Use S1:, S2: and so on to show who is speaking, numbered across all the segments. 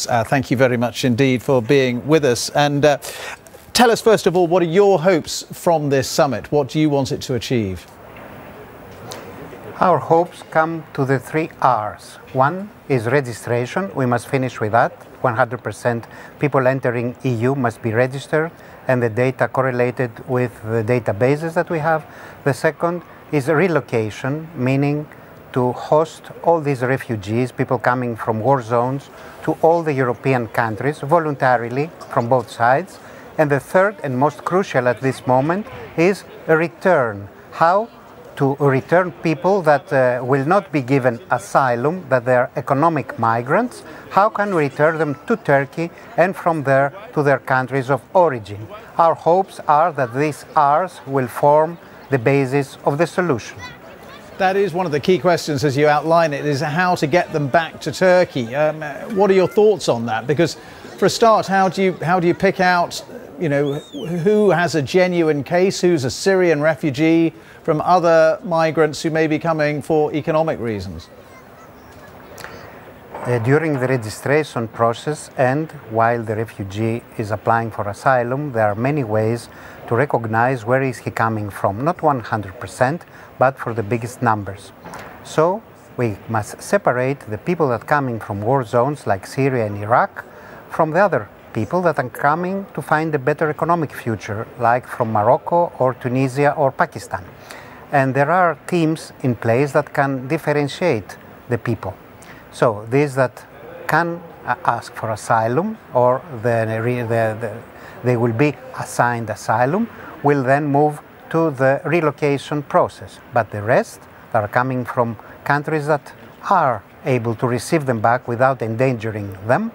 S1: Kyrkos, thank you very much indeed for being with us. And tell us, first of all, what are your hopes from this summit? What do you want it to achieve?
S2: Our hopes come to the 3 R's. One is registration. We must finish with that. 100% people entering EU must be registered and the data correlated with the databases that we have. The second is relocation, meaning to host all these refugees, people coming from war zones, to all the European countries voluntarily from both sides. And the third and most crucial at this moment is a return. How to return people that will not be given asylum, that they are economic migrants. How can we return them to Turkey and from there to their countries of origin? Our hopes are that these R's will form the basis of the solution.
S1: That is one of the key questions as you outline it, is how to get them back to Turkey. What are your thoughts on that? Because for a start, how do you pick out, you know, who has a genuine case, who's a Syrian refugee from other migrants who may be coming for economic reasons?
S2: During the registration process and while the refugee is applying for asylum, there are many ways to recognize where is he coming from. Not 100%, but for the biggest numbers. So we must separate the people that are coming from war zones like Syria and Iraq from the other people that are coming to find a better economic future, like from Morocco or Tunisia or Pakistan. And there are teams in place that can differentiate the people. So these that can ask for asylum or they will be assigned asylum will then move to the relocation process. But the rest that are coming from countries that are able to receive them back without endangering them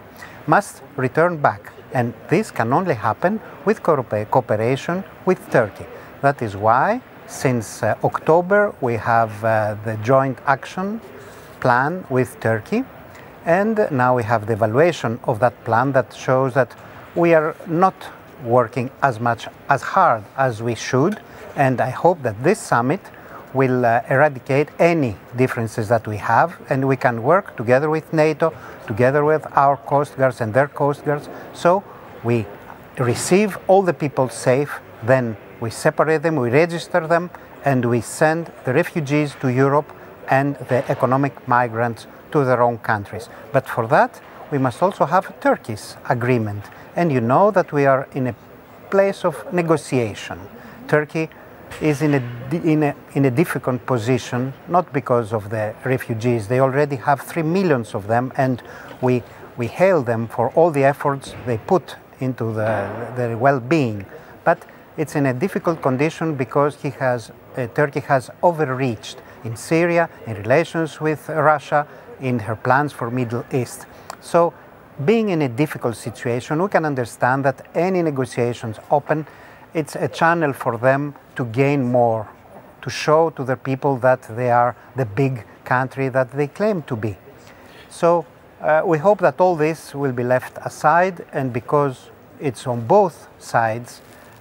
S2: must return back. And this can only happen with cooperation with Turkey. That is why since October we have the joint action plan with Turkey, and now we have the evaluation of that plan that shows that we are not working as hard as we should, and I hope that this summit will eradicate any differences that we have, and we can work together with NATO, together with our coast guards and their coast guards, so we receive all the people safe, then we separate them, we register them, and we send the refugees to Europe and the economic migrants to their own countries. But for that, we must also have Turkey's agreement. And you know that we are in a place of negotiation. Turkey is in a difficult position, not because of the refugees. They already have 3 million of them, and we hail them for all the efforts they put into their well-being. But it's in a difficult condition because Turkey has overreached in Syria, in relations with Russia, in her plans for Middle East. So, being in a difficult situation, we can understand that any negotiations open, it's a channel for them to gain more, to show to the people that they are the big country that they claim to be. So we hope that all this will be left aside, and because it's on both sides'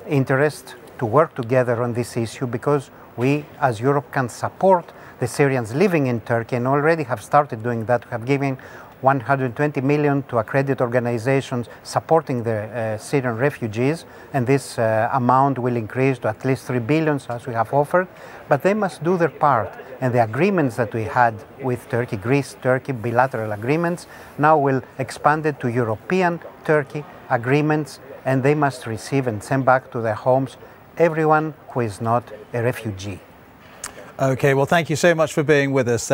S2: interest to work together on this issue, because we as Europe can support the Syrians living in Turkey and already have started doing that. We have given 120 million to accredited organizations supporting the Syrian refugees, and this amount will increase to at least 3 billion as we have offered, but they must do their part. And the agreements that we had with Turkey, Greece, Turkey, bilateral agreements, now will expand it to European Turkey agreements, and they must receive and send back to their homes everyone who is not a refugee.
S1: Okay, well, thank you so much for being with us.